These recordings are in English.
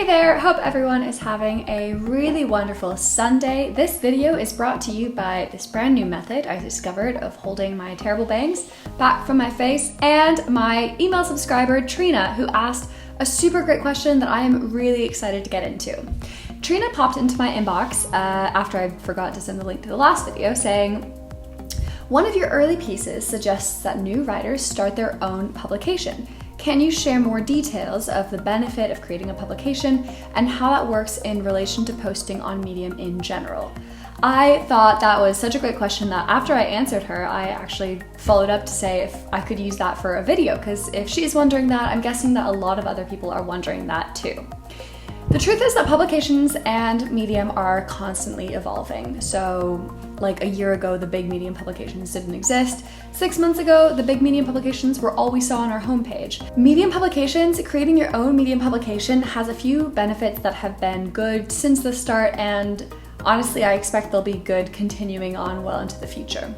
Hey there, hope everyone is having a really wonderful Sunday. This video is brought to you by this brand new method I discovered of holding my terrible bangs back from my face, and my email subscriber Trina, who asked a super great question that I am really excited to get into. Trina popped into my inbox after I forgot to send the link to the last video saying, one of your early pieces suggests that new writers start their own publication. Can you share more details of the benefit of creating a publication and how that works in relation to posting on Medium in general? I thought that was such a great question that after I answered her, I actually followed up to say if I could use that for a video, because if she's wondering that, I'm guessing that a lot of other people are wondering that too. The truth is that publications and Medium are constantly evolving. So like a year ago, the big Medium publications didn't exist. 6 months ago, the big Medium publications were all we saw on our homepage. Medium publications, creating your own Medium publication has a few benefits that have been good since the start, and honestly, I expect they'll be good continuing on well into the future.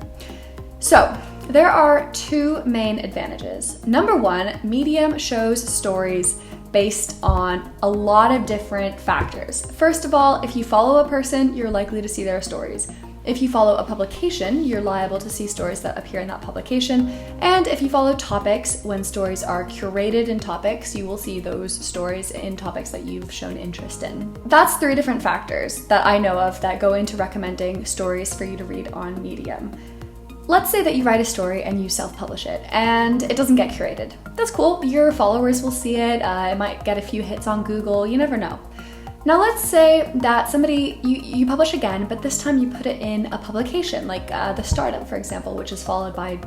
So there are two main advantages. Number one, Medium shows stories based on a lot of different factors. First of all, if you follow a person, you're likely to see their stories. If you follow a publication, you're liable to see stories that appear in that publication. And if you follow topics, when stories are curated in topics, you will see those stories in topics that you've shown interest in. That's three different factors that I know of that go into recommending stories for you to read on Medium. Let's say that you write a story and you self-publish it and it doesn't get curated. That's cool, your followers will see it, it might get a few hits on Google, you never know. Now let's say that you publish again, but this time you put it in a publication, like The Startup, for example, which is followed by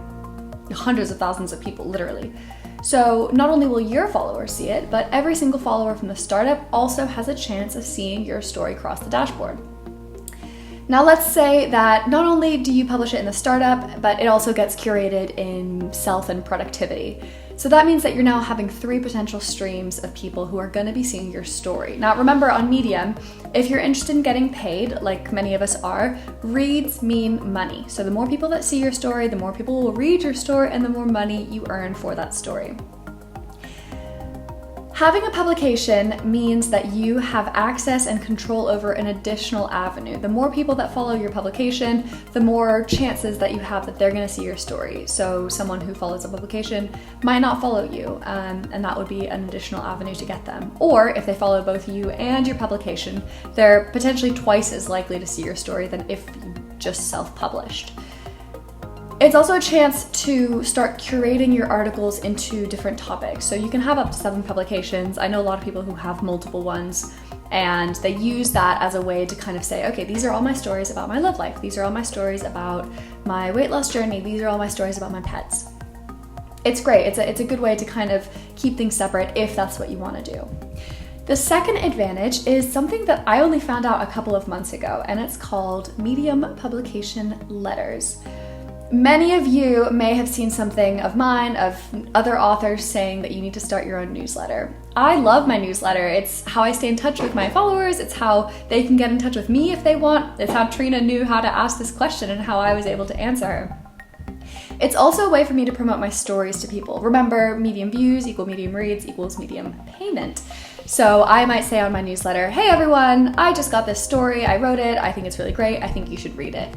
hundreds of thousands of people, literally. So not only will your followers see it, but every single follower from The Startup also has a chance of seeing your story cross the dashboard. Now let's say that not only do you publish it in The Startup, but it also gets curated in Self and Productivity. So that means that you're now having three potential streams of people who are going to be seeing your story. Now remember, on Medium, if you're interested in getting paid, like many of us are, reads mean money. So the more people that see your story, the more people will read your story, and the more money you earn for that story. Having a publication means that you have access and control over an additional avenue. The more people that follow your publication, the more chances that you have that they're going to see your story. So someone who follows a publication might not follow you, and that would be an additional avenue to get them. Or if they follow both you and your publication, they're potentially twice as likely to see your story than if you just self-published. It's also a chance to start curating your articles into different topics. So you can have up to 7 publications. I know a lot of people who have multiple ones, and they use that as a way to kind of say, okay, these are all my stories about my love life. These are all my stories about my weight loss journey. These are all my stories about my pets. It's great. It's a good way to kind of keep things separate if that's what you want to do. The second advantage is something that I only found out a couple of months ago, and it's called Medium Publication Letters. Many of you may have seen something of mine, of other authors saying that you need to start your own newsletter. I love my newsletter. It's how I stay in touch with my followers. It's how they can get in touch with me if they want. It's how Trina knew how to ask this question and how I was able to answer her. It's also a way for me to promote my stories to people. Remember, Medium views equal Medium reads equals Medium payment. So I might say on my newsletter, hey everyone, I just got this story. I wrote it. I think it's really great. I think you should read it.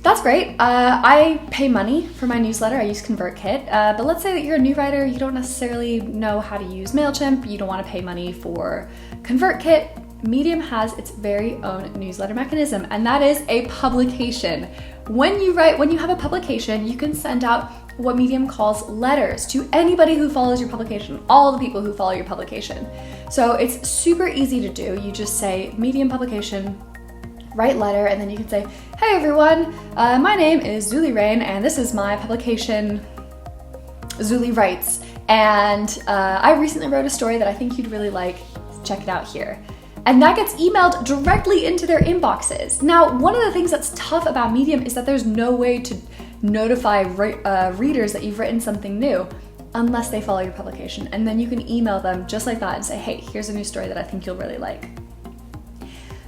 That's great. I pay money for my newsletter. I use ConvertKit, but let's say that you're a new writer, you don't necessarily know how to use MailChimp, you don't want to pay money for ConvertKit. Medium has its very own newsletter mechanism, and that is a publication. When you have a publication, you can send out what Medium calls letters to anybody who follows your publication, all the people who follow your publication. So it's super easy to do. You just say Medium publication, write letter, and then you can say, hey everyone, my name is Zuli Rain, and this is my publication, Zuli Writes, and I recently wrote a story that I think you'd really like. Check it out here. And that gets emailed directly into their inboxes. Now, one of the things that's tough about Medium is that there's no way to notify readers that you've written something new unless they follow your publication, and then you can email them just like that and say, hey, here's a new story that I think you'll really like.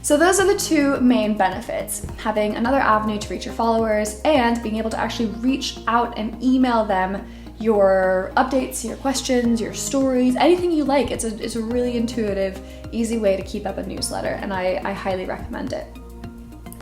So those are the two main benefits, having another avenue to reach your followers and being able to actually reach out and email them your updates, your questions, your stories, anything you like. It's a really intuitive, easy way to keep up a newsletter, and I highly recommend it.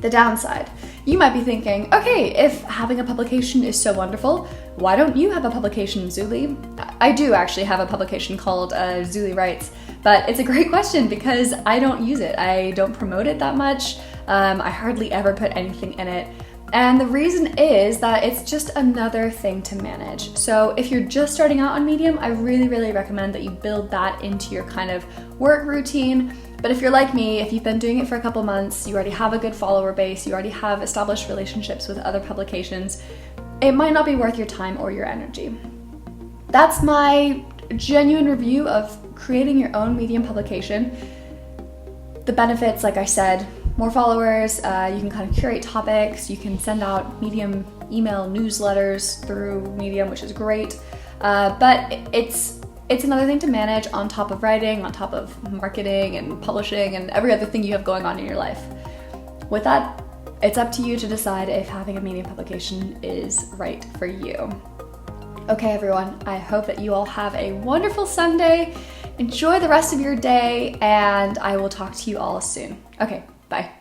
The downside, you might be thinking, okay, if having a publication is so wonderful, why don't you have a publication, Zuli? I do actually have a publication called Zuli Writes, but it's a great question because I don't use it. I don't promote it that much. I hardly ever put anything in it. And the reason is that it's just another thing to manage. So if you're just starting out on Medium, I really, really recommend that you build that into your kind of work routine. But if you're like me, if you've been doing it for a couple months, you already have a good follower base, you already have established relationships with other publications, it might not be worth your time or your energy. That's my genuine review of creating your own Medium publication. The benefits, like I said, more followers, you can kind of curate topics, you can send out Medium email newsletters through Medium, which is great, but it's another thing to manage on top of writing, on top of marketing and publishing and every other thing you have going on in your life. With that, it's up to you to decide if having a Medium publication is right for you. Okay, everyone, I hope that you all have a wonderful Sunday. Enjoy the rest of your day, and I will talk to you all soon. Okay, bye.